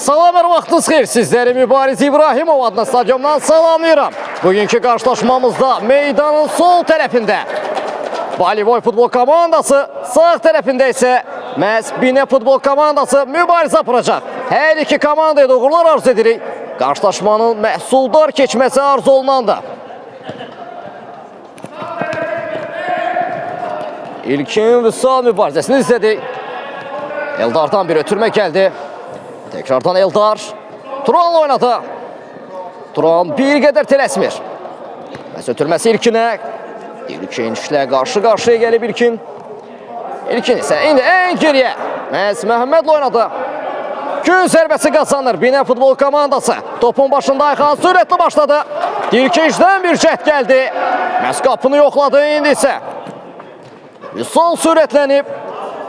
Salam, hər vaxtınız xeyir. Sizləri Mübariz İbrahimov adına stadiondan salamlayıram. Bugünkü qarşılaşmamızda meydanın sol tərəfində Voleybol futbol komandası, sağ tərəfində isə məhz Binə futbol komandası mübarizə aparacaq. Hər iki komandaya da uğurlar arzu edirik. Qarşılaşmanın məhsuldar keçməsi arzu olunandır. İlkin Vüsal mübarizəsini izlədik. Eldardan bir ötürmə gəldi. Tekrardan Eldar. Turan'la oynadı. Turan bir qədər tələsmir. Məs ötürməsi İlkinə. İlkin işlə qarşı-qarşıya gəlib İlkin. İlkin isə indi ən geriyə. Məs Məhəmmədlə oynadı. Gün zərbəsi qazanır Binə futbol komandası. Topun başında Ayxan sürətli başladı. İlkincdən bir cəhd gəldi. Məs qapını yoxladı indi isə. Vüsal sürətlənib.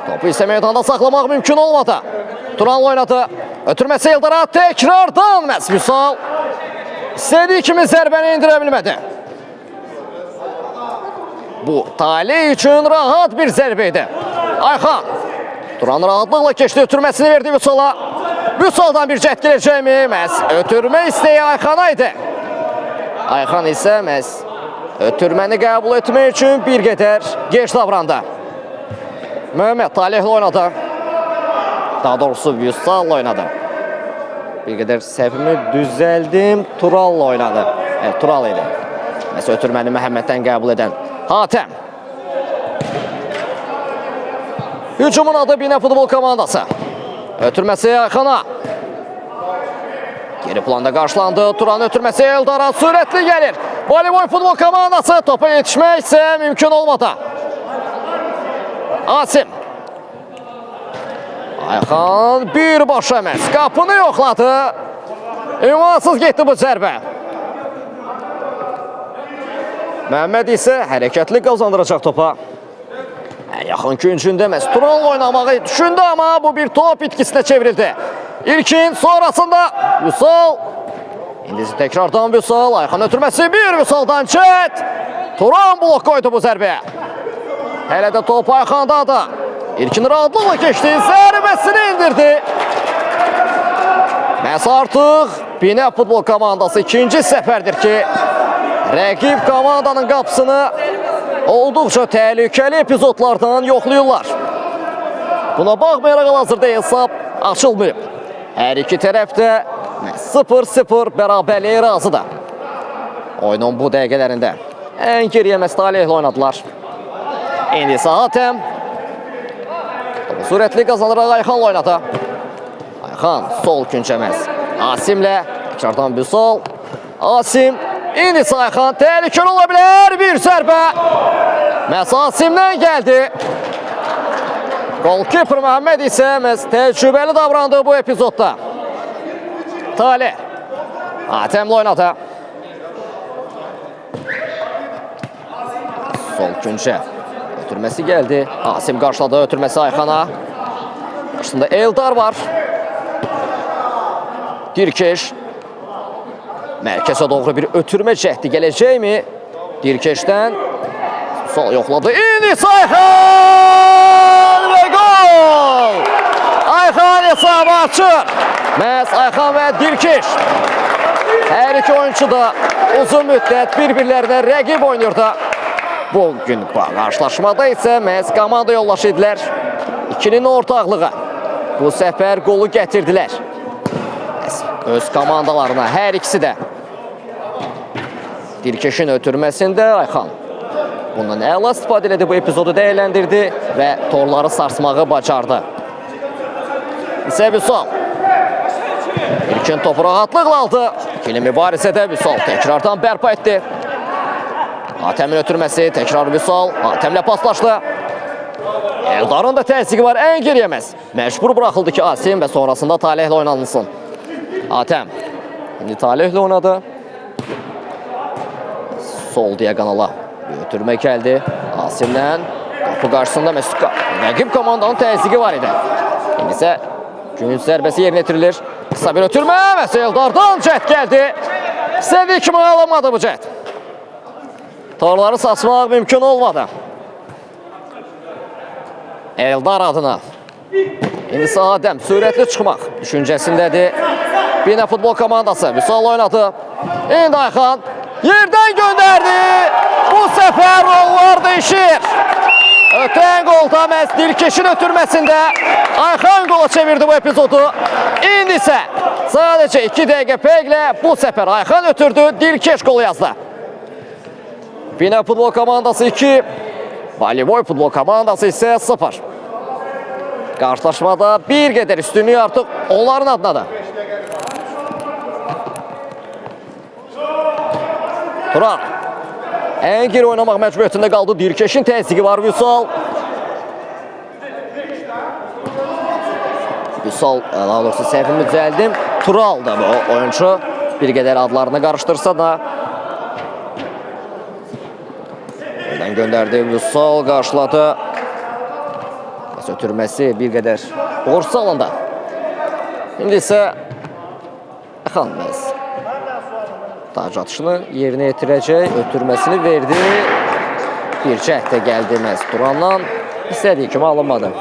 Topu isə meydanda saxlamaq mümkün olmadı. Turan'la oynadı. Ötürməsi Eldara tekrardan məhz Vüsal. İstədiyi kimi zərbəni indirə bilmədi. Bu Talih üçün rahat bir zərbə idi. Ayxan. Turan rahatlıqla keçdi, ötürməsini verdi Vüsala. Vüsaldan bir cəhd gələcəkmi? Məhz ötürmə istəyi Ayxana idi. Ayxan isə məhz ötürməni qəbul etmək üçün bir qədər geç davrandı. Məhəmməd Talihlə oynadı. Daha doğrusu Vüsalla oynadı. Bir qədər səhvimi düzəldim. Turalla oynadı. Tural idi. Məsələn, ötürməni Məhəmməddən qəbul edən Hatəm. Hücumun adı Binə futbol komandası. Ötürməsi Ayxana. Geri planda qarşılandı. Turan ötürməsi Eldara sürətli gəlir. Voleybol futbol komandası topa yetişmək isə mümkün olmadı. Asim. Ayxan birbaşa məhz qapını yoxladı. İmansız getdi bu zərbə. Məhəmməd isə hərəkətli qazandıracaq topa. Yaxın küncündə məhz Turan'la oynamağı düşündü, amma bu bir top itkisinə çevrildi. İlkin sonrasında Vüsal. İndi tekrardan Vüsal. Ayxan ötürməsi bir Vüsaldan çət. Turan blok qoydu bu zərbəyə. Hələ də top Ayxandadır. İlkin rahatlıqla keçdi, zərbəsini indirdi. Məhz artıq Binə futbol komandası ikinci səfərdir ki, rəqib komandanın qapısını olduqca təhlükəli epizodlardan yoxlayırlar. Buna baxmayaraq hal-hazırda hesab açılmayıb. Hər iki tərəf də 0-0 bərabərliyə razıdır. Oyunun bu dəqiqələrində ən geriyə Talihlə oynadılar. İndi isə Hatəm. Sürətli qazanıraq Ayxanla oynadı. Ayxan sol küncəməz. Asimlə tekrardan Vüsal. Asim. İndi isə Ayxan təhlükəli ola bilər. Bir zərbə. Məhz Asimdən gəldi. Golkiper Məhəmməd isə məhz təcrübəli davrandı bu epizodda. Talih. Hatəmlə oynadı. Sol küncə. Ötürməsi gəldi. Asim qarşıladı, ötürməsi Ayxana. Qarşısında Eldar var. Dirkeş. Mərkəzə doğru bir ötürmə cəhdi gələcəkmi? Dirkeşdən sol yoxladı. İndi Ayxan və gol! Ayxan hesabı açır. Məhz Ayxan və Dirkeş. Hər iki oyuncu da uzun müddət bir-birlərinə rəqib oynayırdı. Bugün qarşılaşmada isə məhz komanda yoldaşı idilər. İkinin ortaqlığı bu səfər qolu gətirdilər. Öz komandalarına hər ikisi də. Dirkeşin ötürməsində Ayxan bundan əla istifadə elədi, bu epizodu dəyərləndirdi və torları sarsmağı bacardı. İsə Vüsal. İlkin topu rahatlıqla aldı. İkili mübarizədə Vüsal tekrardan bərpa etdi. Hatəmin ötürməsi, təkrar Vüsal. Hatəmlə paslaşdı. Eldarın da təzyiqi var, ən geriyəməz. Məcbur buraxıldı ki, Asim və sonrasında Talihlə oynanılsın. Hatəm. İndi Talihlə oynadı. Sol diagonala ötürmə gəldi. Asimdən qapı qarşısında Məsudqa. Rəqib komandanın təzyiqi var idi. İndi isə gün zərbəsi yerinə etirilir. Qısa bir ötürmə. Eldardan cəhd gəldi. İstədiyi kimi alınmadı bu cəhd. Torları saçmaq mümkün olmadı. Eldar adına İndi Adəm sürətli çıxmaq düşüncəsindədir. Bina futbol komandası Vüsal oynadı. İndi Ayxan yerdən göndərdi. Bu səfər rollar dəyişir. Ötən qolda məhz Dilkeşin ötürməsində Ayxan qola çevirdi bu epizodu. İndi isə sadəcə 2 dəqiqə peylə bu səfər Ayxan ötürdü. Dilkeş qolu yazdı. Bina futbol komandası 2, Voleybol futbol komandası isə 0. Qarşılaşmada bir qədər üstünlüyü artıq onların adına da. Turan ən geri oynamaq məcburiyyətində qaldı. Dilkeşin təzyiqi var Vüsal. Vüsal, daha doğrusu səhvimi düzəldim. Tural da bu oyuncu. Bir qədər adlarını qarışdırsa da. Buradan göndərdi Vüsal, qarşıladı. Ötürməsi bir qədər borçlu alanda. İndi isə Ayxan məhz tac atışını yerinə yetirəcək, ötürməsini verdi. Bir cəhdə gəldi məhz Turandan. İstədiyi kimi alınmadı.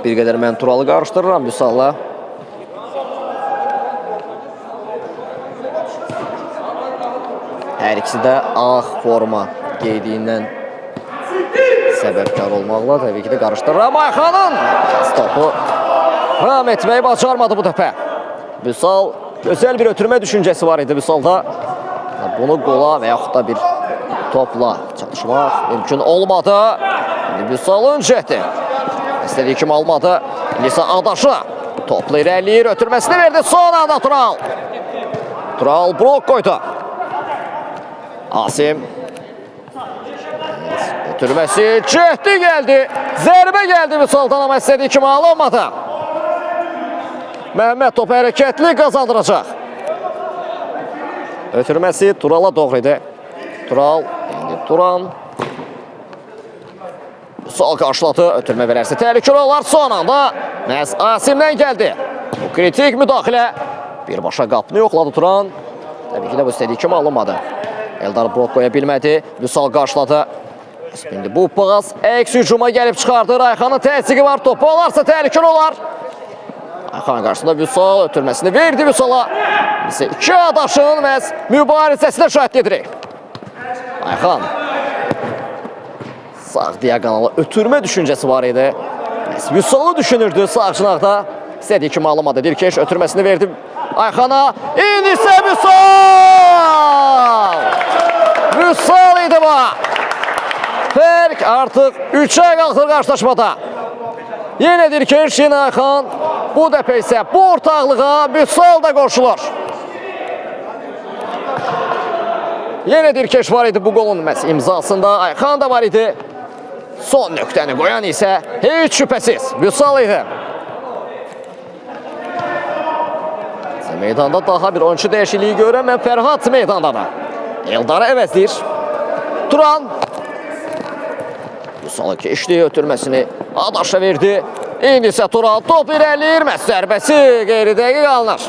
Bir qədər mən Turalı qarışdırıram Vüsalla. Hər ikisi də ağ forma geydiyindən səbəbkar olmaqla təbii ki də qarışdırıram. Ayxanın topu ram etməyi bacarmadı bu dəfə. Vüsal gözəl bir ötürmə düşüncəsi var idi Vüsalda. Bunu qola və yaxud da bir topla çalışmaq mümkün olmadı. İndi Vüsalın cəhdi. İstədiyi kimi almadı. İndi isə Adaşı topla irəliyir, ötürməsini verdi. Son anda Tural. Tural blok qoydu. Asim. Ötürməsi cəhdi gəldi. Zərbə gəldi Vüsaldan amma istədiyi kimi alınmadı. Məhəmməd topu hərəkətli qazandıracaq. Ötürməsi Turala doğru idi. Tural, indi Turan. Vüsal qarşıladı. Ötürmə verərsə təhlükəli olar. Son anda məhz Asimdən gəldi. Bu kritik müdaxilə. Birbaşa qapını yoxladı Turan. Təbii ki də bu istədiyi kimi alınmadı. Eldar blok qoya bilmədi. Vüsal qarşıladı. İndi bu pas əks hücuma gəlib çıxardır. Ayxanın təzyiqi var. Topu olarsa təhlükəli olar. Ayxan qarşısında Vüsal ötürməsini verdi Vüsala. İsə 2 Adaşın məhz mübarizəsinə şahid edirik. Ayxan sağ diaqonala ötürmə düşüncəsi var idi. Vüsalı düşünürdü sağ cinaqda. İstədiyi kimi alınmadı. Dilkeş ötürməsini verdi Ayxana. İndi isə Vüsal! Vüsal idi bu. Fərq artıq 3-ə qalxır qarşılaşmada. Yenə Dilkeş, yenə Ayxan. Bu dəfə isə bu ortaqlığa Vüsal da qoşulur. Yenə Dilkeş var idi bu qolun imzasında. Ayxan da var idi. Son nöqtəni qoyan isə heç şübhəsiz Vüsal idi. Meydanda daha bir oyuncu dəyişikliyi görürəm. Mən Fərhad meydanda da. Eldarı əvəzləyir. Turan. Vüsal'ın keçdi, ötürməsini Adaşa verdi. İndi isə Turan top irəliyir. Məhz zərbəsi qeyri-dəqiq alınır.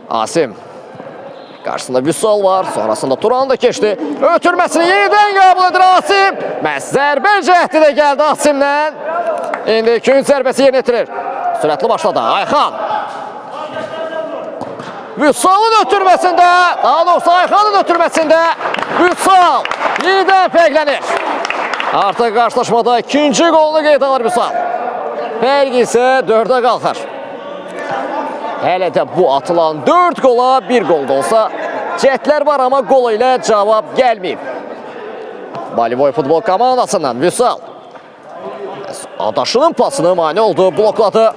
Asim. Qarşısında Vüsal var. Sonrasında Turan da keçdi. Ötürməsini yenidən qəbul edir Asim. Məhz zərbə cəhdi də gəldi Asimdən. İndi ikinci zərbəsi yerinə yetirir. Sürətli başladı Ayxan. Vüsal'ın ötürməsində, daha doğrusu Ayxanın ötürməsində Vüsal yenidən fərqlənir. Artıq qarşılaşmada ikinci qolunu qeyd alır Vüsal. Fərq isə 4-ə qalxır. Hələ də bu atılan 4 qola 1 qol da olsa cəhdlər var amma qol ilə cavab gəlməyib. Voleybol futbol komandasından Vüsal Adaşının pasını mane oldu, blokladı.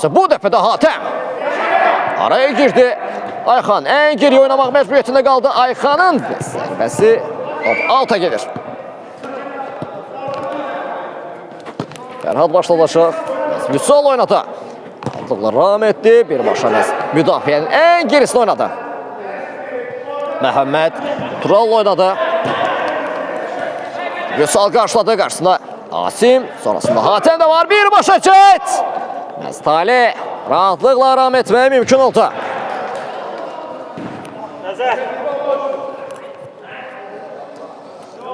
Bu dəfə də Hatəm araya girdi. Ayxan ən geri oynamaq məcburiyyətində qaldı. Ayxanın zərbəsi alta gelir. Fərhad başladacaq. Vüsal oynadı. Aldıqla ram etdi. Birbaşa müdafiənin ən gerisini oynadı. Məhəmməd Tural oynadı. Vüsal qarşıladı. Qarşısında Asim. Sonrasında Hatəm də var. Birbaşa çət. Məstali rahatlıqla ram etməyə mümkün oldu.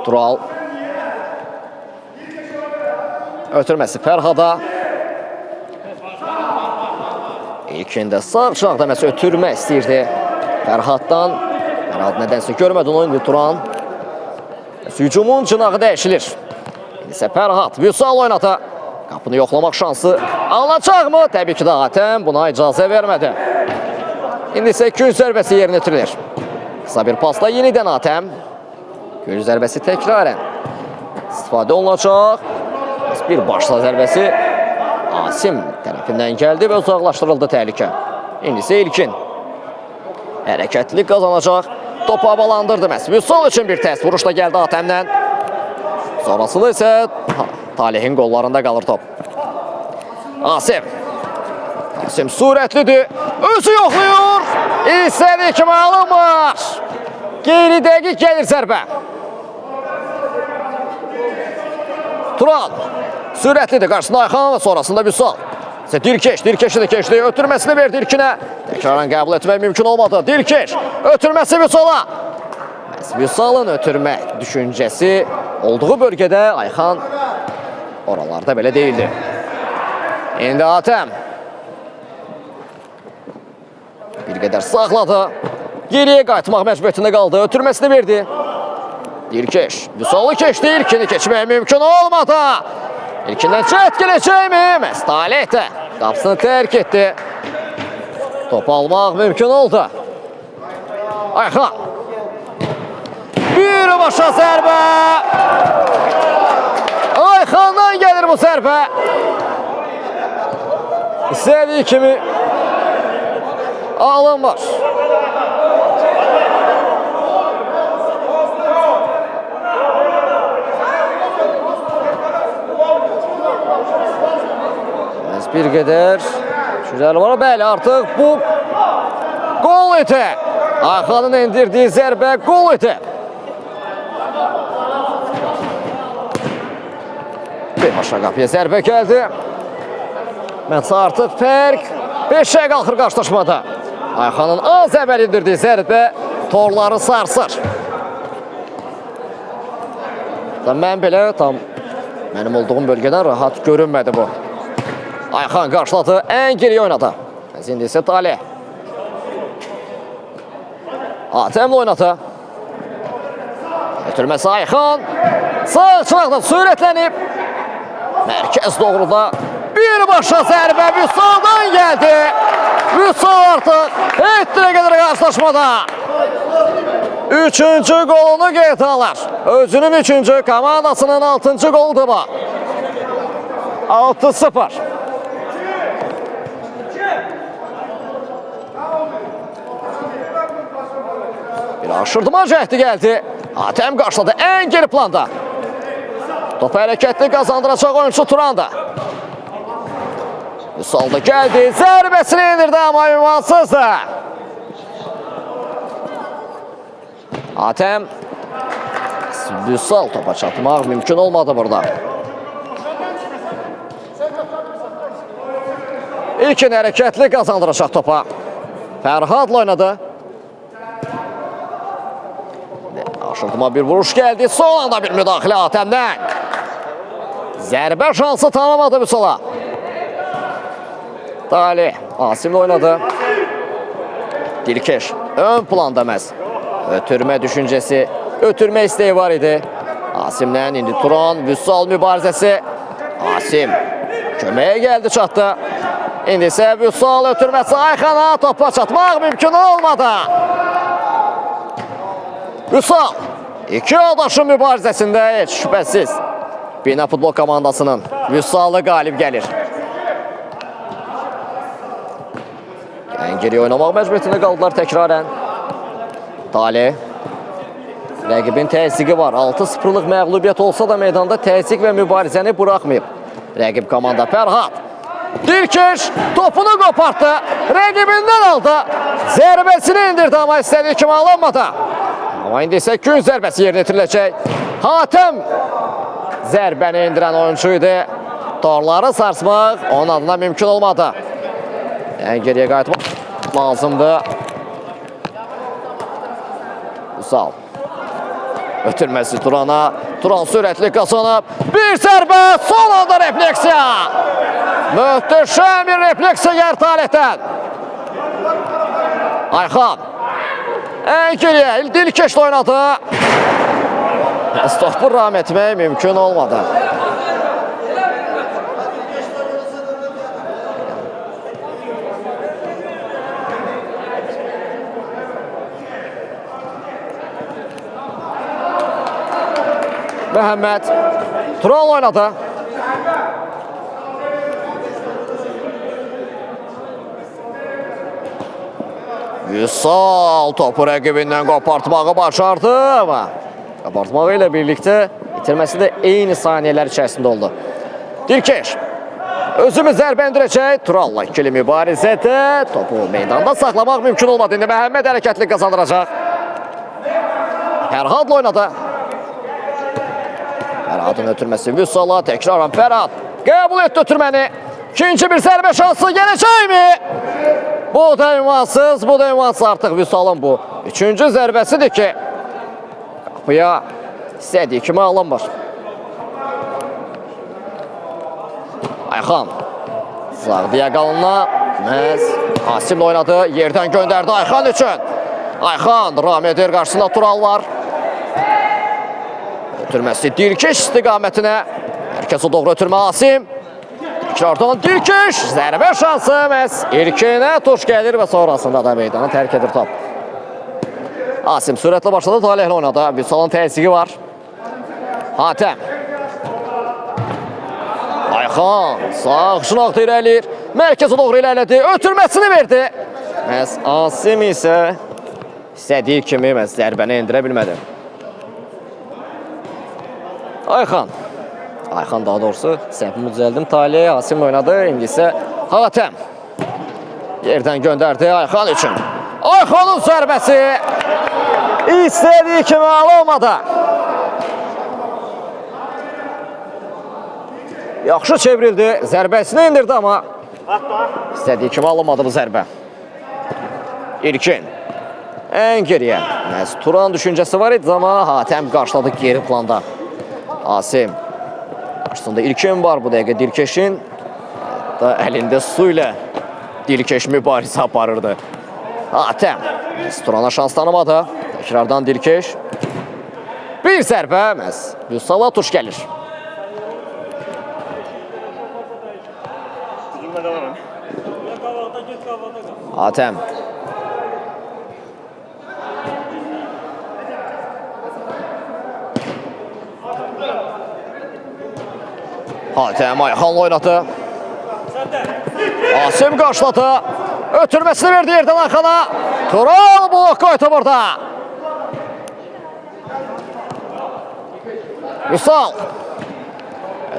Tural. Ötürməsi Fərhada. İlkində sağ çanaqda məsə ötürmə istəyirdi Fərhaddan. Fərhad nədənsə görmədi onu, indi Turan. Hücumun cınağı dəyişilir. İndi isə Fərhad Vüsal oynata. Qapını yoxlamaq şansı alacaqmı? Təbii ki, Atəm buna icazə vermədi. İndi isə gün zərbəsi yerinə yetirilir. Qısa bir pasla yenidən Atəm. Gün zərbəsi təkrarən istifadə olunacaq. Bir başla zərbəsi Asim tərəfindən gəldi və uzaqlaşdırıldı təhlükə. İndi isə İlkin hərəkətli qazanacaq. Topu havalandırdı məhz. Vüsal üçün bir test vuruş da gəldi Atəmdən. Sonrasında isə Talehin qollarında qalır top. Asim. Asim sürətlidir. Özü yoxlayır. İstədiyi kimi alınmır. Geri dəqiq gəlir zərbə. Turan. Sürətlidir. Qarşısında Ayxan və sonrasında Vüsal. Dirkeş də keçdi. Ötürməsini verdi İlkinə. Təkrarən qəbul etmək mümkün olmadı. Dirkeş. Ötürməsi Vüsala. Vüsalın ötürmə düşüncəsi olduğu bölgədə Ayxan oralarda belə deyildi. İndi Atəm. Bir qədər saxladı. Geriyə qayıtmaq məcburiyyətində qaldı. Ötürməsini verdi. Dirkeş. Vüsalı keçdi. İlkini keçmək mümkün olmadı. İlkindən cəhət gələcəkmi? Məhz Taleh də qapısını tərk etdi. Top almaq mümkün oldu. Ayxan. Bir başa zərbə. Ayxandan gəlir bu zərbə. İstədiyi kimi alınmır. Bir qədər şüzəli var. Bəli, artıq bu qol idi. Ayxanın endirdiyi zərbə qol idi. Bir başa qapıya zərbə gəldi. Məncə artıq fərq 5-ə qalxır qarşılaşmada. Ayxanın az əvvəl indirdiyi zərbə torları sarsır. Mən belə tam mənim olduğum bölgədən rahat görünmədi bu. Ayxan qarşıladı, ən geriyə oynadı. İndi isə Taleh. Atəmlə oynadı. Ötürməsi Ayxan. Sağ çınaqda sürətlənib. Mərkəz doğruda bir başa zərbə Vüsaldan gəldi. Vüsal artıq etdirə qədər qarşılaşmada. Üçüncü qolunu qeydə alır. Özünün üçüncü, komandasının 6-cı qoludur bu. 6-0. Bir aşırdıma cəhdi gəldi. Atəm qarşıladı ən geri planda. Topu hərəkətli qazandıracaq oyuncu Turan'da. Vüsal da gəldi. Zərbəsini indirdi amma ünvansızdı. Atəm. Vüsal topa çatmaq mümkün olmadı burada. İlkin hərəkətli qazandıracaq topa. Fərhadla oynadı. Aşırtıma bir vuruş gəldi. Son anda bir müdaxilə Atəmdən. Zərbə şansı tanımadı Vüsala. Taleh Asimlə oynadı. Dirkeş ön planda məhz. Ötürmə düşüncəsi, ötürmə istəyi var idi. Asimdən indi Turan, Vüsal mübarizəsi. Asim köməyə gəldi, çatdı. İndi isə Vüsal ötürməsi Ayxana, topa çatmaq mümkün olmadı. Vüsal iki yoldaşın mübarizəsində heç şübhəsiz Bina futbol komandasının Vüsalı qalib gəlir. Yəni geriyə oynamaq məcburiyyətində qaldılar təkrarən. Taleh. Rəqibin təzyiqi var. 6-0'lıq məğlubiyyət olsa da meydanda təzyiq və mübarizəni buraxmayıb. Rəqib komanda Fərhad. Dirkeş topunu qopartdı. Rəqibindən aldı. Zərbəsini indirdi amma istədiyi kimi alınmadı. Amma indi isə gün zərbəsi yerinə yetiriləcək. Atəm zərbəni indirən oyuncu idi. Torları sarsmaq onun adına mümkün olmadı. Yəni geriyə qayıtmaq lazımdı. Vüsal. Ötürməsi Turana. Turan sürətli qazanıb. Bir zərbə, son anda refleksiya. Möhtəşəm bir refleksiya gəlir Talihdən. Ayxan. Ən geriyə Dilkeşlə oynadı. Topu ram etmək mümkün olmadı. Məhəmməd Tural oynadı. Vüsal topu rəqibindən qopartmağı başardı ama qopartmağı ilə birlikdə itirməsi də eyni saniyələr içərisində oldu. Dilkeş özümüz zərbə endirəcək. Turalla ikili mübarizədə topu meydanda saxlamaq mümkün olmadı. İndi Məhəmməd hərəkətli qazandıracaq. Fərhadla oynadı. Fərhadın ötürməsi Vüsala. Təkrarən Fərhad qəbul etdi ötürməni. İkinci bir zərbə şansı gələcək mi? Bu da ünvansız, bu da ünvansız artıq Vüsalın bu. Üçüncü zərbəsidir ki, qapıya istədiyi kimi alınmır. Ayxan sağ diaqalına məhz Asimlə oynadı. Yerdən göndərdi Ayxan üçün. Ayxan ram edir, qarşısında Tural var. Ötürməsi Dilkeş istiqamətinə. Mərkəzə doğru ötürmə Asim. Tekrardan Dilkeş, zərbə şansı məhz ilkinə tuş gəlir və sonrasında da meydanı tərk edir top. Asim sürətlə başladı, Talihlə oynadı. Vüsalın təzyiqi var. Hatəm. Ayxan sağ şınaqda irəliyir. Mərkəzə doğru irəlilədi. Ötürməsini verdi. Məhz Asim isə istədiyi kimi məhz zərbəni endirə bilmədi. Ayxan. Ayxan daha doğrusu səhvimi düzəldim. Talih Asimlə oynadı. İndi isə Hatəm. Yerdən göndərdi Ayxan üçün. Ayxanın zərbəsi istədiyi kimi alınmadı. Yaxşı çevrildi. Zərbəsini indirdi amma istədiyi kimi alınmadı bu zərbə. İlkin. Ən geriyə. Məhz Turan düşüncəsi var idi amma Hatəm qarşıladı geri planda. Asim. Qarşısında İlkin var bu dəqiqə Dilkeşin. Da əlində su ilə Dilkeş mübarizə aparırdı. Hatəm. Turana şans tanımadı. Tekrardan Dilkeş. Bir zərbə məhz Vüsala tuş gəlir. Hatəm. Hatəm Ayxanla oynadı. Asim qarşıladı. Ötürməsini verdi yerdən Ayxana. Tural blok qoydu burada. Vüsal.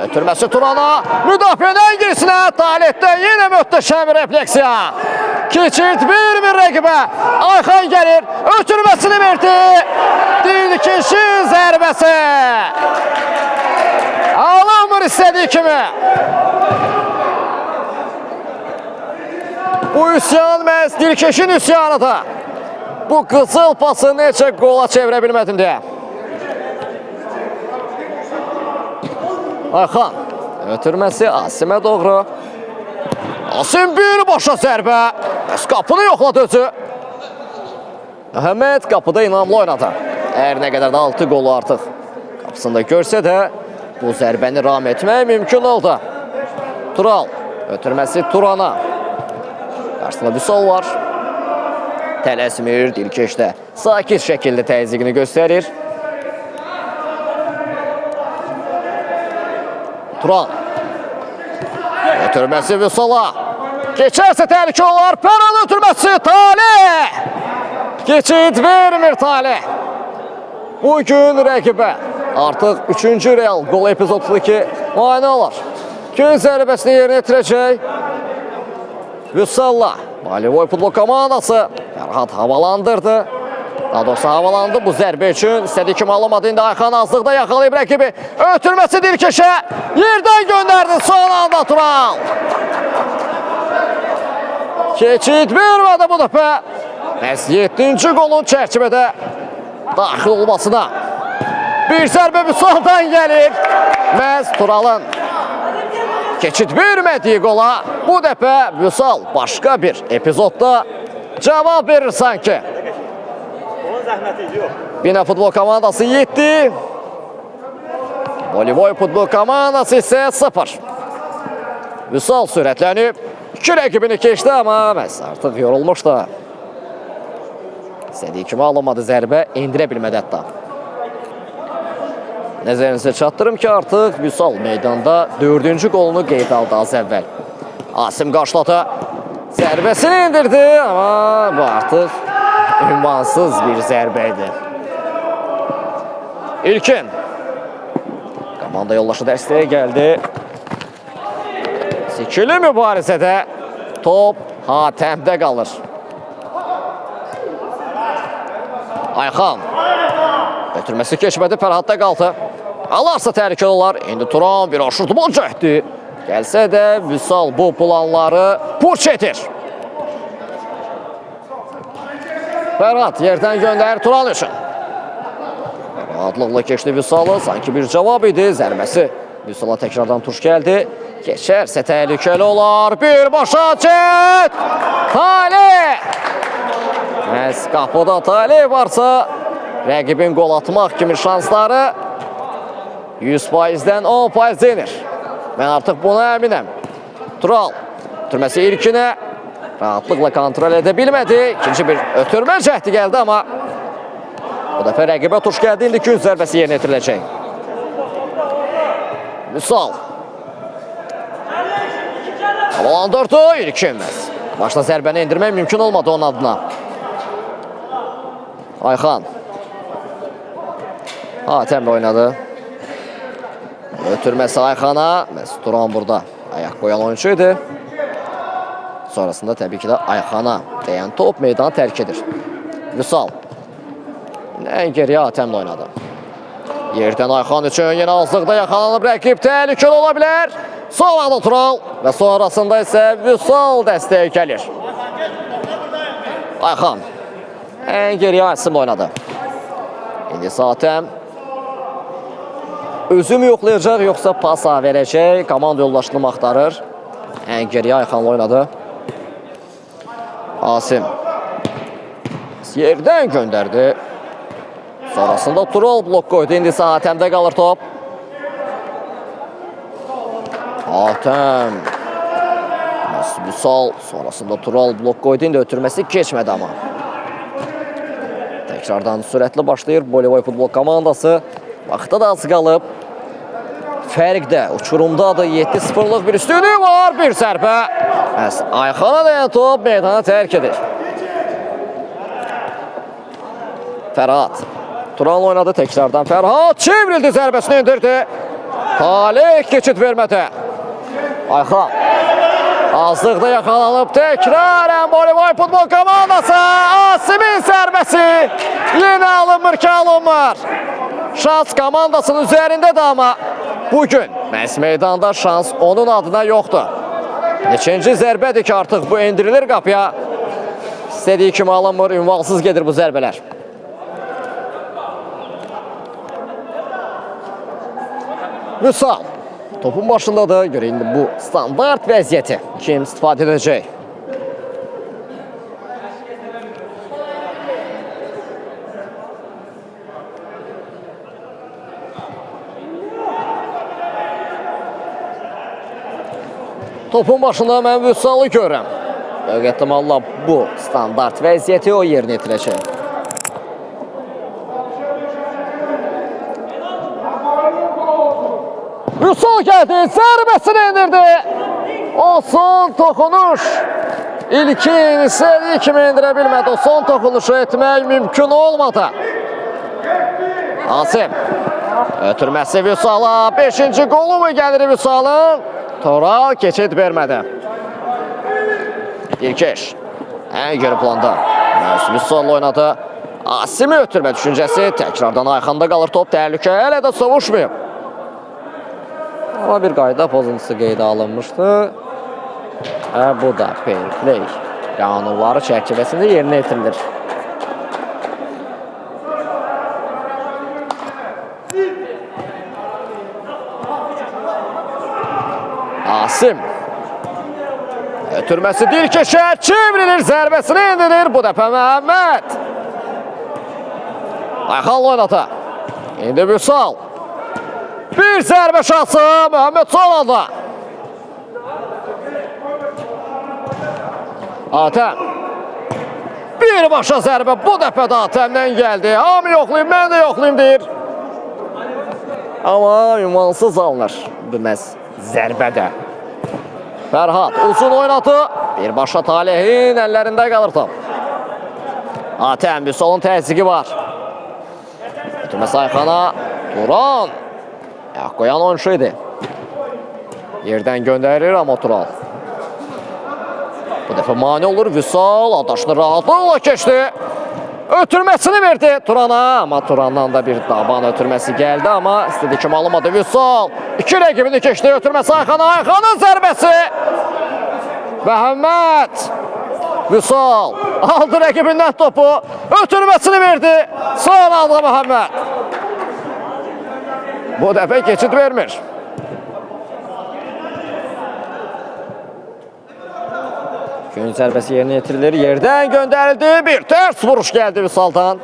Ötürməsi Turana. Müdafiənin girisinə. Talihdə yenə möhtəşəm bir refleksiya. Keçid bir rəqibə. Ayxan gəlir. Ötürməsini verdi. Dilkeşin zərbəsi. Alınmır istədiyi kimi. Bu üsyan məhz Dilkeşin üsyanıdır. Bu qızıl pası necə qola çevirə bilmədim deyə. Ayxan ötürməsi Asimə doğru. Asim bir başa zərbə. Qapını yoxladı özü. Məhəmməd qapıda inamlı oynadı. Hər nə qədər də 6 qolu artıq qapısında görsə də bu zərbəni ram etmək mümkün oldu. Tural ötürməsi Turana. Qarşısında Vüsal var. Tələsmir Dilkeşdə. Sakit şəkildə təzyiqini göstərir. Tural. Ötürməsi Vüsala. Keçərsə təhlükə olar. Fərhad ötürməsi Talih. Keçid vermir Talih. Bugün rəqibə artıq 3-cü Real qol epizodundakı müayinə olar. Gün zərbəsini yerinə yetirəcək. Vüsalla. Malivoy futbol komandası Fərhad havalandırdı. Daha doğrusu havalandı bu zərbə üçün. İstədiyi kimi alamadı. İndi Ayxan azlıqda yaxalayıb rəqibi. Ötürməsi Dilkeşə. Yerdən göndərdi. Son anda Tural. Keçid vermədi bu dəfə. Məhz 7-ci qolun çərçivədə daxil olmasına. Bir zərbə Vüsaldan gəlir. Məhz Turalın keçid vermədiyi qola bu dəfə Vüsal başqa bir epizodda cavab verir sanki. Onun zəhməti yox. Bina futbol komandası 7. Voleybol futbol komandası isə 0. Vüsal sürətlənib 2 rəqibini keçdi, amma məhz artıq yorulmuş da. İstədiyi kimi alınmadı zərbə, endirə bilmədi hətta. Nəzərinizə çatdırım ki, artıq Vüsal meydanda 4-cü qolunu qeyd aldı az əvvəl. Asim qarşıladı. Zərbəsini indirdi, amma bu artıq ünvansız bir zərbə idi. İlkin. Komanda yoldaşı dəstəyə gəldi. İkili mübarizədə top Hatəmdə qalır. Ayxan. Ötürməsi keçmədi, Fərhadda qaldı. Alarsa təhlükəli olar. İndi Turan bir aşırtma cəhdi. Gəlsə də Vüsal bu planları puç edir. Fərhad yerdən göndərir Turan üçün. Rahatlıqla keçdi Vüsalı. Sanki bir cavab idi. Zərbəsi Vüsala təkrardan tuş gəldi. Keçərsə təhlükəli olar. Birbaşa çət! Talih! Məhz qapıda Talih varsa rəqibin qol atmaq kimi şansları 100%-dən 10% denir. Mən artıq buna əminəm. Tural ötürməsi ilkinə rahatlıqla kontrol edə bilmədi. İkinci bir ötürmə cəhdi gəldi, amma bu dəfə rəqibə tuş gəldi. İndi gün zərbəsi yerinə yetiriləcək. Vüsal havalandırdı, ilkin məhz. Başla zərbəni indirmək mümkün olmadı onun adına. Ayxan Hatəmlə oynadı. Ötürməsi Ayxana. Turan burada ayaq qoyan oyuncu idi. Sonrasında təbii ki də Ayxana deyən top meydanı tərk edir. Vüsal ən geriyə Hatəmlə oynadı. Yerdən Ayxan üçün yenə azlıqda yaxalanıb rəqib təhlükəli ola bilər. Sonra da Tural və sonrasında isə Vüsal dəstəyə gəlir. Ayxan ən geriyə Asim oynadı. İndi Hatəm özümü yoxlayacaq, yoxsa pasa verəcək. Komanda yoldaşlığını axtarır. Ən geriyə Ayxanla oynadı. Asim yerdən göndərdi. Sonrasında Tural blok qoydu. İndi Hatəmdə qalır top. Hatəm Vüsal sonrasında Tural blok qoydu. İndi ötürməsi keçmədi amma. Tekrardan sürətli başlayır voleybol futbol komandası. Vaxtda da az qalıb. Fərq də uçurumdadır. 7-0'lıq bir üstünlüğü var. Bir zərbə. Ayxana dayan top meydana tərk edir. Fərhad. Turan oynadı tekrardan. Fərhad çevrildi, zərbəsini indirdi. Talih keçid vermədi. Ayxan azlıqda yaxalanıb təkrarən voleybol futbol komandası. Asimin zərbəsi yenə alınmır ki, alınmır. Şans komandasının üzərindədir, amma bugün məhz meydanda şans onun adına yoxdur. Neçinci zərbədir ki, artıq bu endirilir qapıya. İstədiyi kimi alınmır, ünvansız gedir bu zərbələr. Vüsal topun başındadır. Görə indi bu standart vəziyyəti kim istifadə edəcək? Topun başında mən Vüsalı görürəm. Ehtimalla bu standart vəziyyəti o yerinə yetirəcək. Vüsal gəldi, zərbəsini indirdi. O son toxunuş. İlkin istədiyi kimi indirə bilmədi. O son toxunuşu etmək mümkün olmadı. Asim ötürməsi Vüsala. 5-ci qolu mu gəlir Vüsalın? Tural keçid vermədi. İlkeş ən geri planda Vüsal oynadı. Asimi ötürmə düşüncəsi təkrardan Ayxanda qalır. Top təhlükə hələ də savuşmayıb. Ama bir qayda pozuntusu qeydə alınmışdı. Bu da fair play qanunları çərçivəsində yerinə yetirilir. Qasim. Ötürməsi Dilkeşə çevrilir, zərbəsini indirir. Bu dəfə Məhəmməd. Ayxanla oynadı. İndi Vüsal. Bir zərbə şansı Məhəmməd son anda. Atəm. Birbaşa zərbə bu dəfə də Atəmdən gəldi. Hamı yoxlayım, mən də yoxlayım deyir. Amma imansız alınır bu məhz zərbədə. Fərhad uzun oynadı. Birbaşa Talehin əllərində qalır tam. Atəm Vüsalın təzyiqi var. Ötürməsi Ayxana. Turan. Ayaq qoyan oyuncu idi. Yerdən göndərir amma Turan. Bu dəfə mani olur. Vüsal adaşını rahatlıqla keçdi. Ötürməsini verdi Turana. Amma Turandan da bir daban ötürməsi gəldi amma istədiyi kimi alınmadı. Vüsal 2 rəqibini keçdi. Ötürməsi Ayxana. Ayxanın zərbəsi. Məhəmməd. Vüsal aldı rəqibindən topu. Ötürməsini verdi. Son anda Məhəmməd. Bu dəfə keçid vermir. Gün zərbəsi yerinə yetirilir. Yerdən göndərildi. Bir tərs vuruş gəldi Vüsaldan.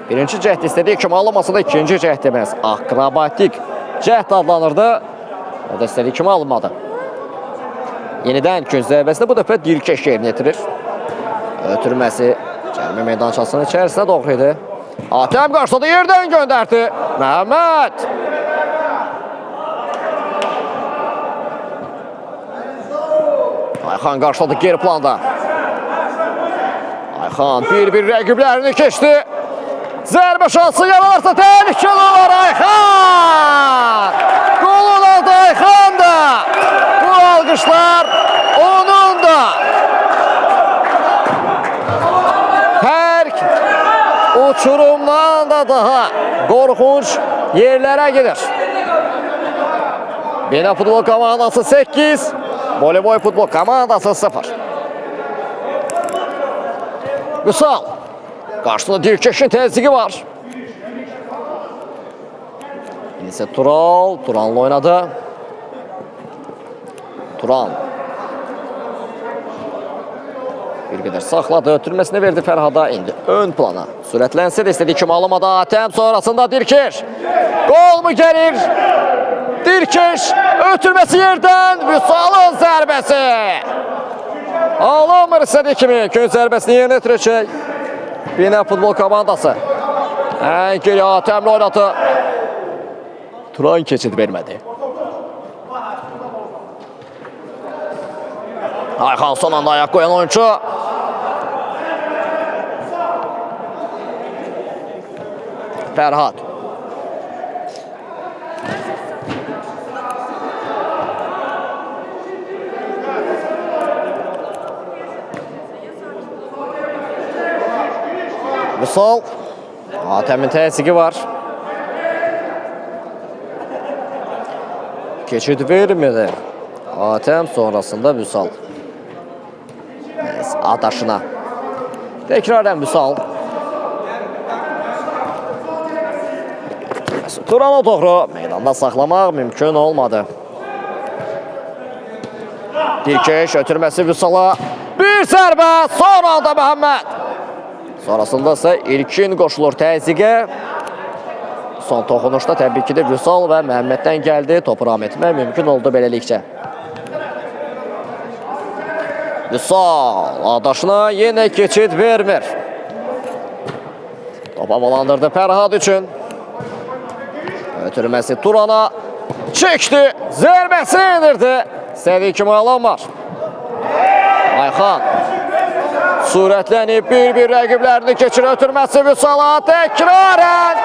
Birinci cəhd istədiyi kimi alınmasa da ikinci cəhd deməz. Akrobatik cəhd adlanırdı. O da istədiyi kimi alınmadı. Yenidən gün zərbəsində bu dəfə Dilkeş yerinə yetirir. Ötürməsi cərimə meydançasının içərisinə doğru idi. Atəm qarşıladı, yerdən göndərdi. Məhəmməd. Ayxan qarşıladı geri planda. Ayxan bir rəqiblərini keçdi. Zərbə şansı yaralarsa təhlükəli olar Ayxan. Golun aldı Ayxan da. Bu alqışlar onun da. Fərq uçurumdan da daha qorxunç yerlərə gedir. Bina futbol komandası 8, voleybol futbol komandası 0. Vüsal. Qarşısında Dilkeşin təzyiqi var. İndi Tural. Turan'la oynadı. Turan. Bir qədər saxladı. Ötürməsini verdi Fərhada. İndi ön plana. Sürətlənsə də istədiyi kimi alamadı. Atəm sonrasında Dilkeş. Gol mu gəlir? Dilkeş. Ötürməsi yerdən. Vüsalın zərbəsi. Alınmır istədiyi kimi. Gün zərbəsini yerinə yetirəcək. Bina futbol komandası. Ən geri Atəmlə oynadı. Turan keçid vermədi. Ayxan son anda ayaq qoyan oyuncu. Fərhad. Vüsal. Atəmin təzyiqi var. Keçid vermedi. Atəm sonrasında Vüsal. Adaşına. Tekrarən Vüsal. Turana doğru meydanda saxlamaq mümkün olmadı. Dilkeş ötürməsi Vüsala. Bir zərbə. Son anda Məhəmməd. Sonrasında ise İlkin qoşulur təzyiqə. Son toxunuşda təbii ki de Vüsal və Məhəmməddən gəldi. Topu ram etmək mümkün oldu beləlikcə. Vüsal adaşına yenə keçid vermir. Topa balandırdı Fərhad üçün. Ötürməsi Turana çəkdi. Zərbəsi indirdi. İstədiyi kimi alan var. Ayxan. Surətlənib bir rəqiblərini keçir. Ötürməsi Vüsala təkrarən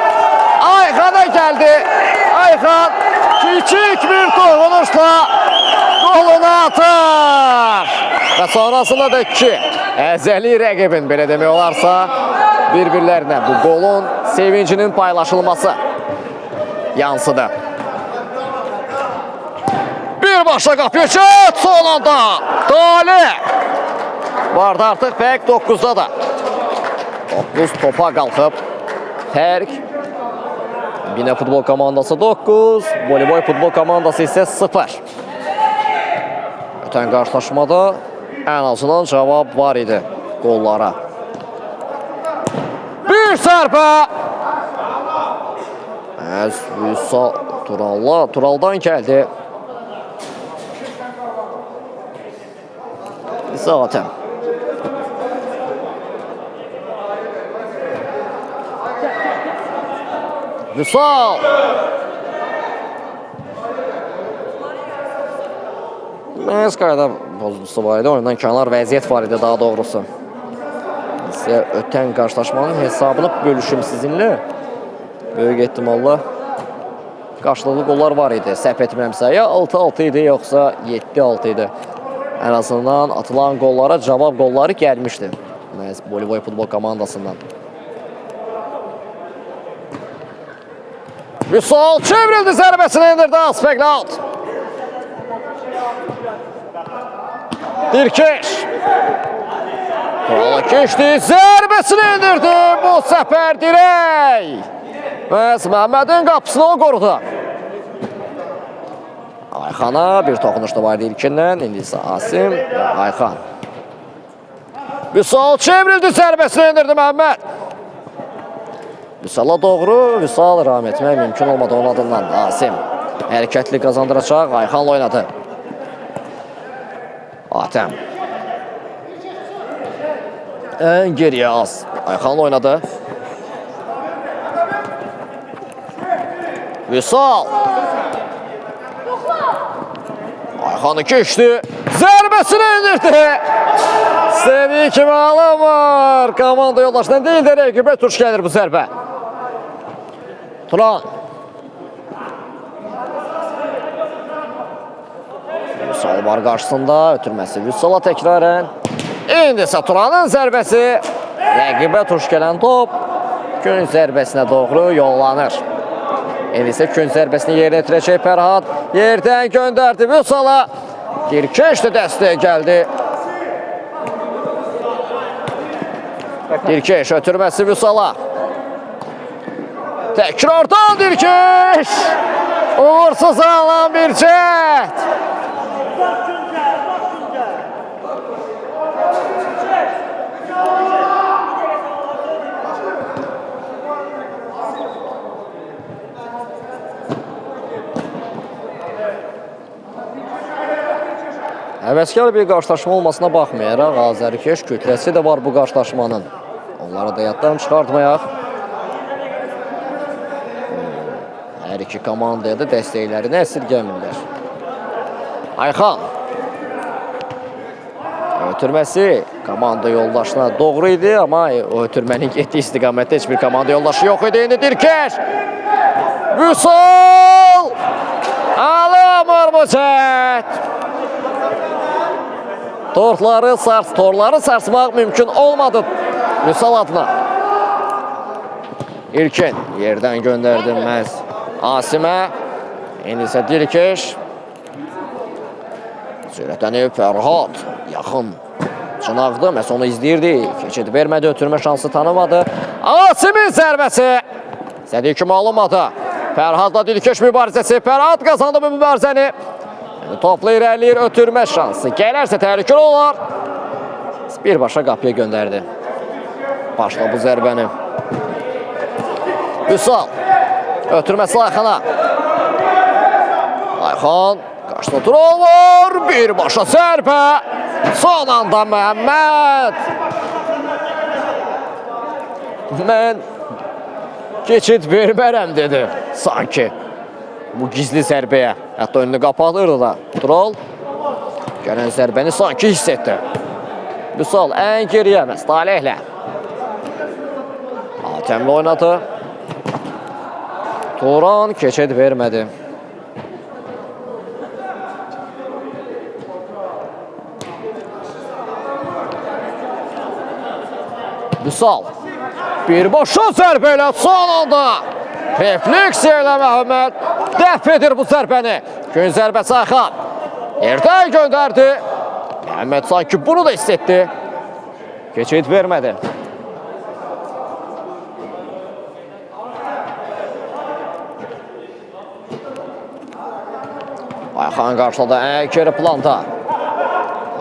Ayxana gəldi. Ayxan kiçik bir toxunuşla golunu atır. Və sonrasında da ki əzəli rəqibin belə demək olarsa bir-birlərinə bu golun sevincinin paylaşılması yansıdı. Birbaşa qapıya çat son anda Dali. Vardı artıq fərq 9'da da. 9 topa qalxıb. Fərq Bina futbol komandası 9, voleybol futbol komandası isə 0. ötən qarşılaşmada ən azından cavab var idi qollara. Bir sərbə. Vüsal Turaldan gəldi. Zaten. Vüsal. Meskayda pozuntusu var idi. Oyundan kənar vəziyyət var idi daha doğrusu. Sizə ötən qarşılaşmanın hesabını bölüşüm sizinlə. Böyük ehtimalla qarşılıqlı qollar var idi. Səhv etmirəmsə ya 6-6 idi yoxsa 7-6 idi. Ən azından atılan qollara cavab qolları gəlmişdi. Məhz Bolivoy futbol komandasından. Vüsal çevrildi, zərbəsini indirdi. Aspeglaut. Dirkeş. Turala keçdi, zərbəsini indirdi. Bu səfər dirək. Məhz Məhəmmədin qapısını o qorudu. Ayxana bir toxunuş da vardı ilkindən. İndi isə Asim və Ayxan. Vüsal çevrildi, zərbəsini indirdi Məhəmməd. Vüsala doğru, Vüsal ram etmək mümkün olmadı onun adından. Asim hərəkətli qazandıracaq, Ayxanla oynadı. Atəm. Ən geriyə az. Ayxanla oynadı. Vüsal. Ayxanı keçdi. Zərbəsini indirdi. İstədiyi kimi alamır. Komanda yoldaşından deyil də rəqibə tuş gəlir bu zərbə. Turan. Vüsal var qarşısında. Ötürməsi Vüsala təkrarən. İndi isə Turanın zərbəsi. Rəqibə tuş gələn top gün zərbəsinə doğru yollanır. İndi isə gün zərbəsini yerinə yetirəcək Pərhad. Yerdən göndərdi Vüsala. Dirkeş də dəstəyə gəldi. Dirkeş ötürməsi Vüsala. Təkrardan Dirkeş. Uğursuz alan bir cəhd. Həvəskar bir qarşılaşma olmasına baxmayaraq, Azərkeş kütləsi də var bu qarşılaşmanın. Onları da yaddan çıxartmayaq. Hər iki komandaya da dəstəklərini əsirgəmirlər. Ayxan. Ötürməsi komanda yoldaşına doğru idi, amma o ötürmənin getdiyi istiqamətdə heç bir komanda yoldaşı yox idi. İndi Dirkeş. Vüsal. Alamır bu cəhd. Torları sarsmaq mümkün olmadı Vüsal adına. İlkin yerdən göndərdi məhz Asimə. İndi isə Dirkeş. Sürətlənib Pərhad. Yaxın çınaqdı. Məhz onu izləyirdi. Keçid vermədi. Ötürmə şansı tanımadı. Asimin zərbəsi. İstədiyi kimi alınmadı. Pərhadla Dirkeş mübarizəsi. Pərhad qazandı bu mübarizəni. Topla irəliyir, ötürmə şansı. Gələrsə təhlükəli olar. Birbaşa qapıya göndərdi. Başla bu zərbəni. Vüsal. Ötürməsi Ayxana. Ayxan. Qaşda Tural var. Birbaşa zərbə. Son anda Məhəmməd. Mən keçid vermərəm dedi. Sanki. Bu gizli zərbəyə. Hətta önünü qapatırdı da. Tural gələn zərbəni sanki hiss etdi. Vüsal ən geriyə Məstalihlə. Atəmli oynadı. Turan keçid vermədi. Vüsal birbaşa zərbə ilə son anda refleksiya ilə Məhəmməd dəf edir bu zərbəni. Gün zərbəsi Ayxan. Yerdən göndərdi. Məhəmməd sanki bunu da hiss etdi. Keçid vermədi. Ayxan qarşıladı ən geri planda.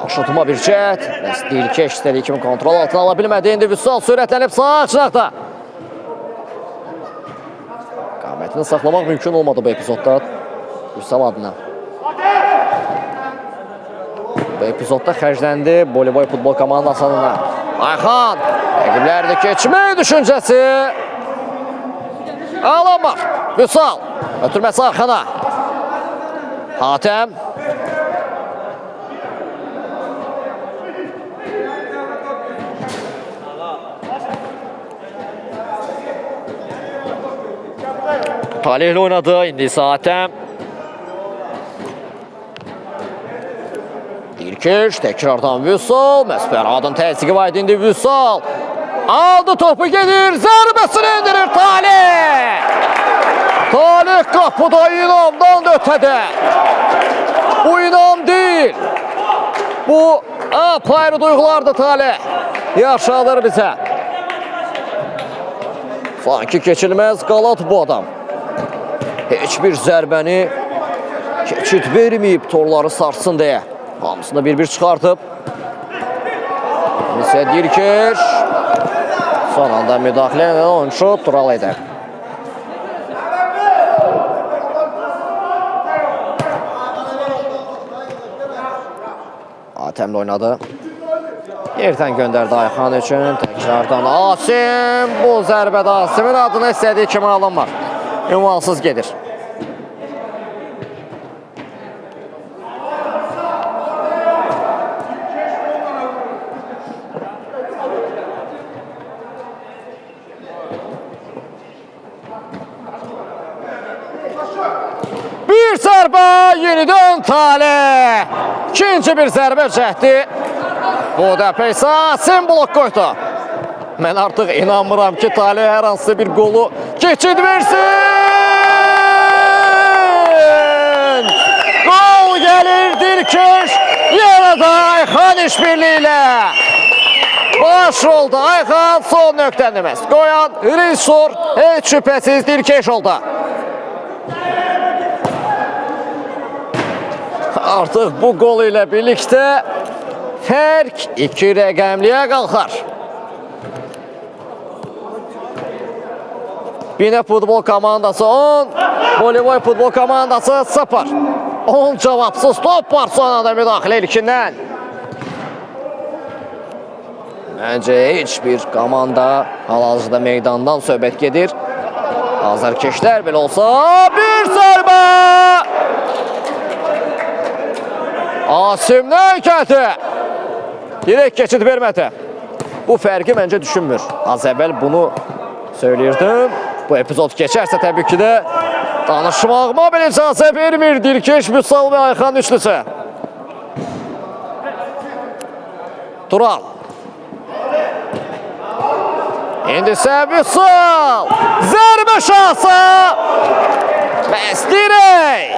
Şutuma bir cəhət. Dilkeş istədiyi kimi kontrol altına ala bilmədi. İndi Vüsal sürətlənib sağ açılaqda. Qamətini saxlamaq mümkün olmadı bu epizodda Vüsal adına. Bu epizodda xərcləndi voleybol futbol komandasına. Ayxan rəqiblərdə keçmək düşüncəsi. Alamar. Vüsal ötürməsi Ayxana. Hatəm. Talihli oynadı. İndi isə Hatəm. Dilkeş tekrardan Vüsal. Məhz Fərhadın təzyiqi var idi. İndi Vüsal aldı topu gedir. Zərbəsini indirir Talih. Talih qapıda inamdan ötədə. Bu inam deyil. Bu apayrı duyğulardır Talih. Yaşadır bizə. Sanki keçilməz qalat bu adam. Heç bir zərbəni keçid verməyib torları sarsın deyə. Hamısını bir-bir çıxartıb. İsə Dilkeş. Son anda müdaxilə edən oyuncu Tural edir. Hatəmlə oynadı. Yerdən göndərdi Ayxan üçün. Təkrardan Asim. Bu zərbədə Asimin adını istədiyi kimi alınmır. Ünvansız gedir. Bir zərbə yenidən Talih. İkinci bir zərbə çəkdi. Bu dəfə isə Asim blok qoydu. Mən artıq inanmıram ki Talih hər hansı bir qolu keçid versin. Gol gəlir Dilkeş. Yenə də Ayxan işbirliyi ilə. Baş oldu Ayxan son nöqtəni məhz qoyan rejissor heç şübhəsiz Dilkeş oldu. Artıq bu gol ilə birlikdə fərq 2 rəqəmliyə qalxar. Binə futbol komandası 10, voleybol futbol komandası 0. 10 cavabsız top var son anda müdaxilə ilkindən. Məncə heç bir komanda hal-hazırda meydandan söhbət gedir. Azərkeşlər belə olsa bir zərbə! Asimdən gəldi. Direkt keçid vermədi. Bu fərqi məncə düşünmür. Az əvvəl bunu söyləyirdim. Bu epizod keçərsə təbii ki də danışmağıma belə icazə vermir Dilkeş, Vüsal və Ayxan üçlüsü. Tural. İndi isə Vüsal. Zərbə şansı. Bəs dirək.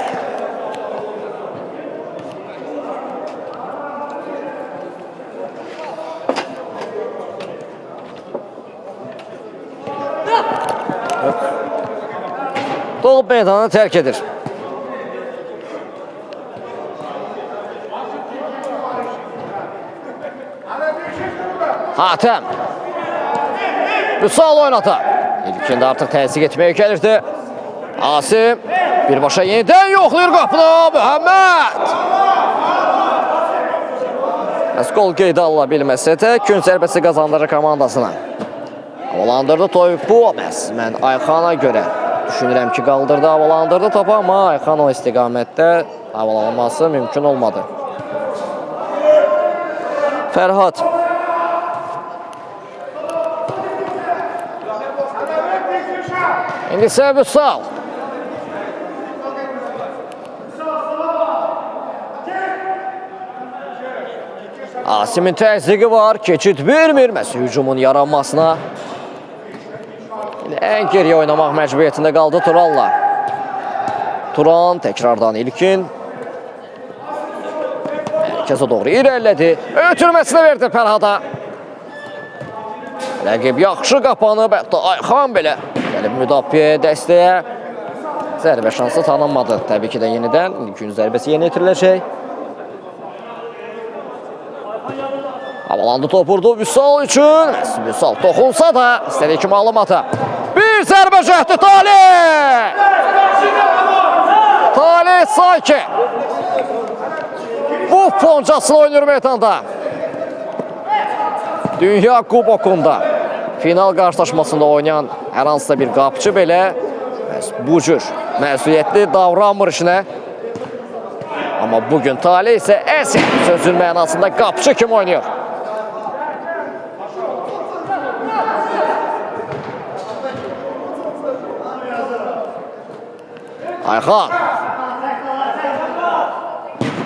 Top meydanı tərk edir. Hatəm. Vüsal oynadı. İlkində artıq təzyiq etməyə gəlirdi. Asim birbaşa yenidən yoxlayır qapını. Məhəmməd. Gol qeydə ala bilməsə də gün zərbəsi qazandırır komandasına. Havalandırdı topu. Mən Ayxana görə düşünürəm ki, qaldırdı, havalandırdı topu, amma Ayxan o istiqamətdə havalanması mümkün olmadı. Fərhad. İndi isə Vüsal. Asimin təzyiqi var, keçid vermir hücumun yaranmasına. Ən geriyə oynamaq məcburiyyətində qaldı Turalla. Turan təkrardan İlkin. Mərkəzə doğru irəlilədi. Ötürməsini verdi Fərhada. Rəqib yaxşı qapanıb, hətta Ayxan belə gəlib müdafiəyə dəstəyə. Zərbə şansı tanınmadı. Təbii ki də yenidən gün zərbəsi yeni itiriləcək. Havalandı top vurdu Vüsal üçün. Vüsal toxunsa da istədiyi kimi alamadı. Bir zərbə cəhdi Talih. Talih Saki. Bu poncasını oynayır meydanda. Dünya Kubokunda final qarşılaşmasında oynayan hər hansısa bir qapçı belə bu cür məsuliyyətli davranmır işinə. Amma bugün Talih isə əsl sözün mənasında qapçı kimi oynayır. Ayxan.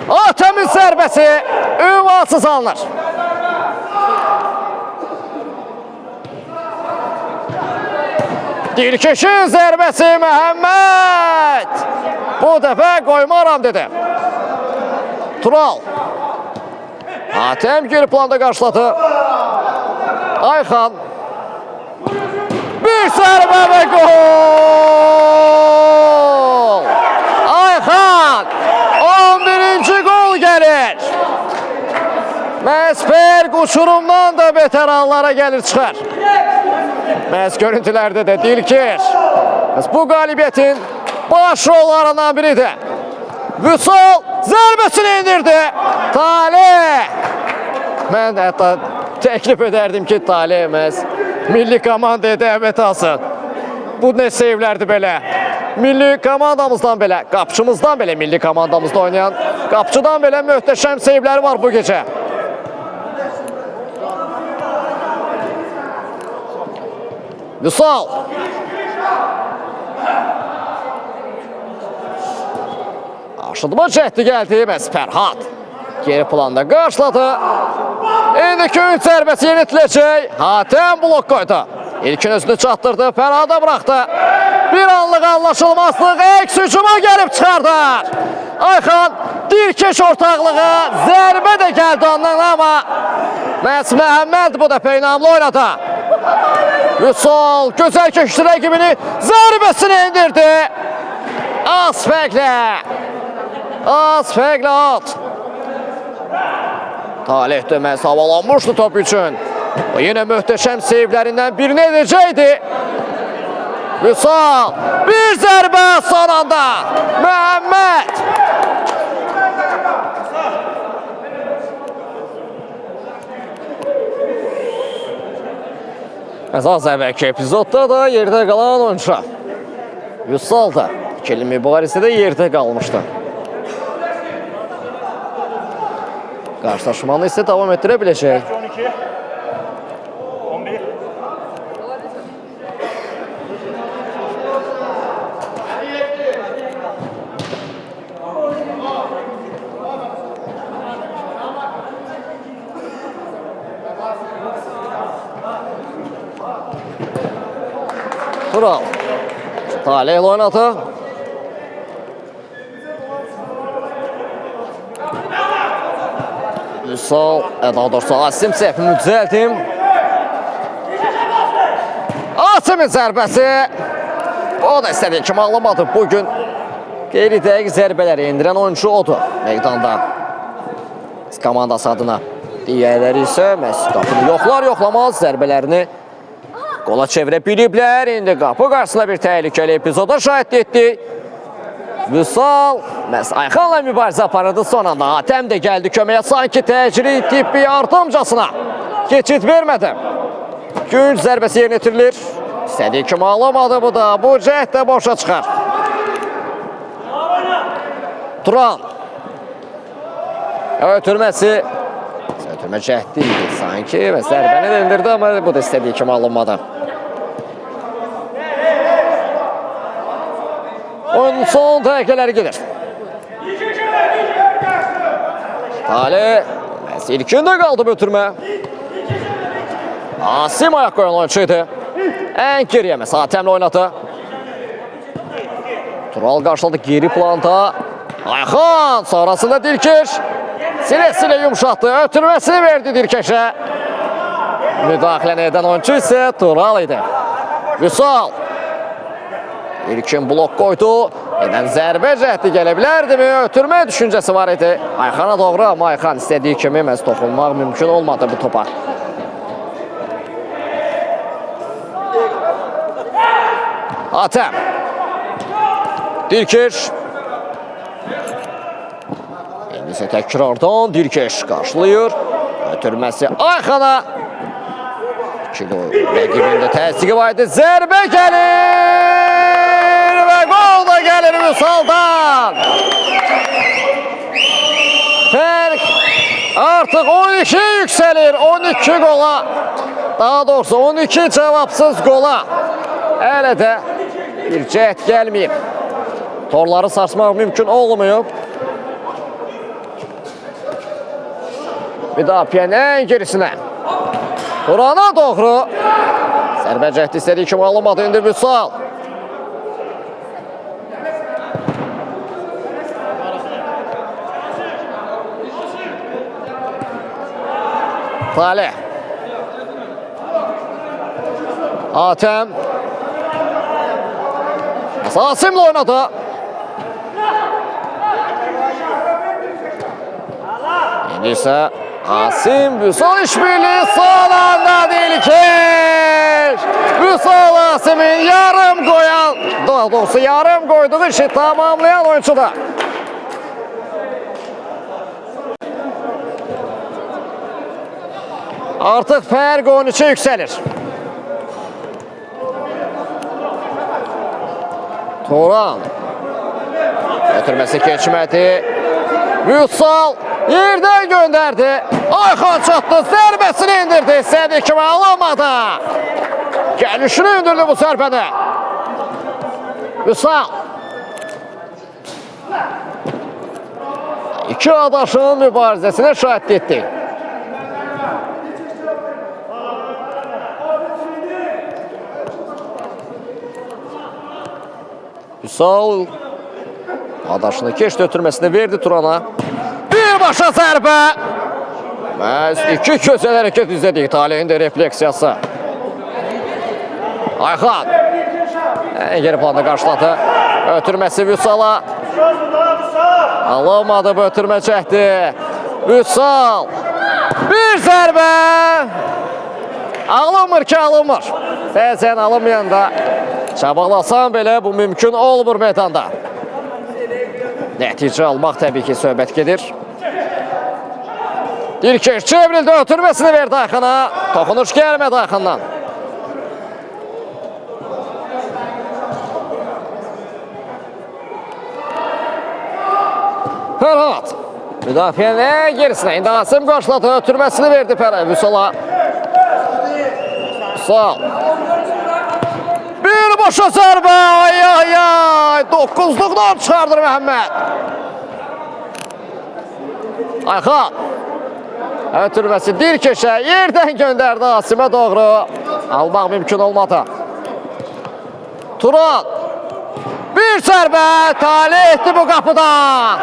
Atemin zərbəsi ünvansız alınır. Dilkeşin zərbəsi Məhəmməd. Bu dəfə qoymaram dedi. Tural. Atem geri planda qarşıladı. Ayxan. Bir zərbə və gol. Ayxan. 11-ci gol gəlir. Məsper uçurumdan da betər anlara gəlir çıxar. Məhz görüntülərdə də Dilkir. Bu qalibiyyətin baş rollarından biridir. Vüsal zərbəsini indirdi. Talih. Mən hətta təklif edərdim ki, Talih məhz milli komandaya dəvət alsın. Bu nə sevlərdi belə. Milli komandamızdan belə, qapçımızdan belə milli komandamızda oynayan qapçıdan belə möhtəşəm sevləri var bu gecə. Vüsal. Aşıdıma cəhdi gəldi. Məhz Fərhad. Geri planda qarşıladı. İndiki ün zərbəsi yenitiləcək. Hatem blok qoydu. İlkin özünü çatdırdı. Fərhada bıraxdı. Bir anlıq anlaşılmazlıq əks hücuma gəlib çıxardır. Ayxan Dilkeş ortaqlığı. Zərbə də gəldi ondan amma məhz Məhəmməd bu dəfə inamlı oynadı. Vüsal gözəl köşkü rəqibini zərbəsini indirdi. Az fərqlə. Az fərqlə at. Talih də məhz havalanmışdı top üçün. O yenə möhtəşəm sevlərindən birini edəcəkdi. Vüsal bir zərbə son anda. Məhəmməd. Az əvvəlki epizodda da yerdə qalan oyuncu Vüsal da ikili mübarizədə yerdə qalmışdı. Qarşılaşmanı isə davam etdirə biləcək. 12, 11. Tural. Talih oynadı. Vüsal, daha doğrusu Asim səhvini düzəldim. Asimin zərbəsi. O da istədiyi kimi alamadı. Bugün qeyri-dəqiq zərbələri endirən oyuncu odur meydanda. Komandası adına. Digərləri isə məhz qapını yoxlamaz zərbələrini qola çevirə biliblər. İndi qapı qarşısında bir təhlükəli epizoda şahid etdik. Vüsal məhz Ayxanla mübarizə aparırdı. Son anda Hatem də gəldi köməyə. Sanki təcili tibbi yardımcasına keçid vermədi. Günc zərbəsi yerinə getirilir. İstədiyi kimi alamadı bu da. Bu cəhd də boşa çıxar. Turan. Ötürməsi. Ötürmə cəhdi idi sanki. Zərbəni də indirdi amma bu da istədiyi kimi alınmadı. Oyunun son dəqiqələri gedir. Talih ilkində qaldı ötürmə. Asim ayaq qoyan oyunçuydu. Ən geriyə Hatemlə oynadı. Tural qarşıladı geri planda. Ayxan sonrasında Dilkeş. Sinəsilə yumuşatdı. Ötürməsini verdi Dilkeşə. Müdaxiləni edən oyuncu isə Tural idi. Vüsal. İlkin blok qoydu. Edən zərbə cəhdi gələ bilərdimi? Ötürmə düşüncəsi var idi. Ayxana doğru, amma Ayxan istədiyi kimi məhz toxunmaq mümkün olmadı bu topa. Atəm. Dirkeş. İndi isə təkrardan Dirkeş qarşılayır. Ötürməsi Ayxana. Kilo rəqibində təsdiqi var idi. Zərbə gəlir və qol da gəlir Vüsaldan. Fərq artıq 12 yüksəlir. 12 qola. Daha doğrusu 12 cavabsız qola. Hələ də bir cəhd gəlməyib. Torları sarsmaq mümkün olmuyor. Müdafiənin ən gerisinə. Turana doğru. Zərbə cəhdi istədiyi kimi alınmadı indi Vüsal. Talih. Atəm. Asimlə oynadı. İndi isə Asim Vüsal işbirliği sağlandı Dilkeş. Vüsal Asim'in yarım koyan, daha doğrusu yarım koyduğu işi tamamlayan oyuncuda. Artık fərq 13'e yükselir. Turan. Götürməsi keçmədi. Vüsal yerdən göndərdi. Ayxan çatdı, zərbəsini indirdi. İstədiyi kimi alamadı. Gəlişini indirdi bu zərbəni. Vüsal. İki adaşın mübarizəsinə şahid etdi. Vüsal adaşını keçdi, ötürməsini verdi Turana. Birbaşa zərbə. Məhz iki gözəl hərəkət izlədik. Talihin də refleksiyası. Ayxan. Geri planda qarşıladı. Ötürməsi Vüsala. Alınmadı bu ötürmə çəkdi. Vüsal. Bir zərbə. Alınmır ki, alınmır. Bəzən alınmayanda çabaqlasan belə bu mümkün olmur meydanda. Nəticə almaq təbii ki, söhbət gedir. Dirkeş çevrildi, ötürməsini verdi Ayxana. Toxunuş gəlmədi Ayxandan. Fərhad. Müdafiənin gerisinə. İndi Asim qarşıladı, ötürməsini verdi Vüsala. Vüsal. Birbaşa zərbə. Ay ay ay. 9'lukdan çıxardır Məhəmməd. Ayxan. Ötürməsi Dirkeşə yerdən göndərdi Asimə doğru. Almaq mümkün olmadı. Turan. Bir zərbə. Talih etdi bu qapıdan.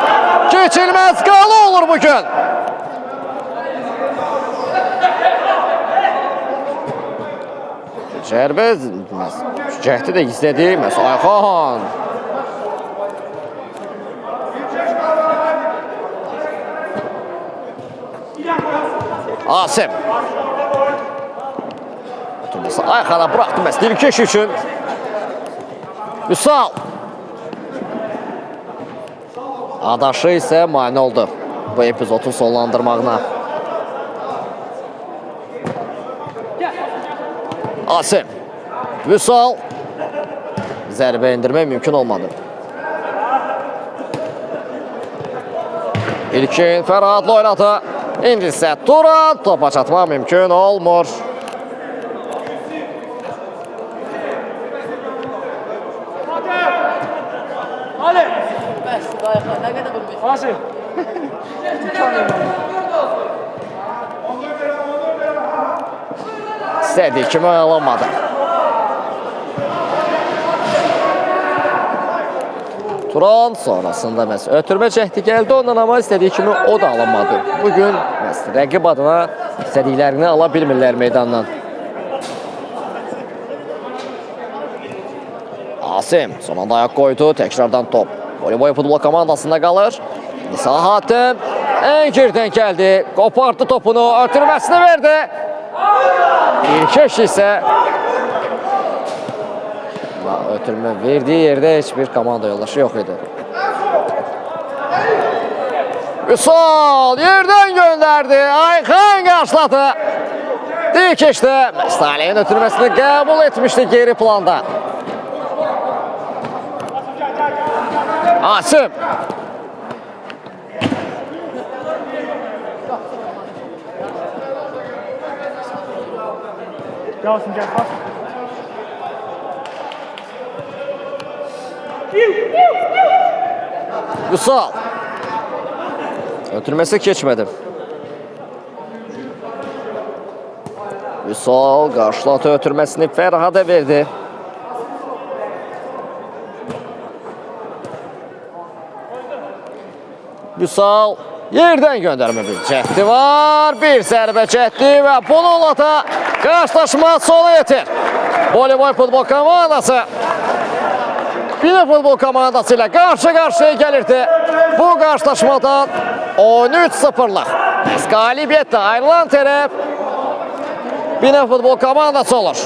Keçilməz qalı olur bugün. Zərbə cəhdi də izlədi. Ayxan. Asim. Ayxana bıraxdı məhz Dirkeş üçün. Vüsal. Adaşı isə mane oldu bu epizodun sonlandırmağına. Asim. Vüsal. Zərbə indirmək mümkün olmadı. İlkin Fərhadla oynadı. İndi isə Turan topa çatmaq mümkün olmur. Asim. İstədiyi kimi alınmadı. Turan sonrasında məhz ötürmə cəhdi gəldi ondan, amma istədiyi kimi o da alınmadı. Bugün məhz rəqib adına istədiklərini ala bilmirlər meydandan. Asim son anda ayak koydu. Tekrardan top. Voleybol futbol komandasında kalır. Nisa Hatem en geriden geldi. Kopardı topunu. Ötürmesini verdi. İlk eş ise ötürme verdiği yerde hiçbir komanda yoldaşı yok idi. Üsal yerden gönderdi. Aykan karşıladı. Dik işte. Mestaley'in ötürmesini kabul etmişti geri planda. Asim. Gelsin gel bas. Üsal. Ötürmesi geçmedi. Üsal karşılatı ötürmesini Ferhat'a verdi. Üsal yerden gönderme bir çekti var. Bir zərbə çəkdi ve bununla da karşılaşma sona yetir. Voleybol futbol komandası bir futbol komandası ile karşı karşıya gelirdi. Bu karşılaşmadan 13-0'lık galibiyetle ayrılan taraf bir futbol komandası olur.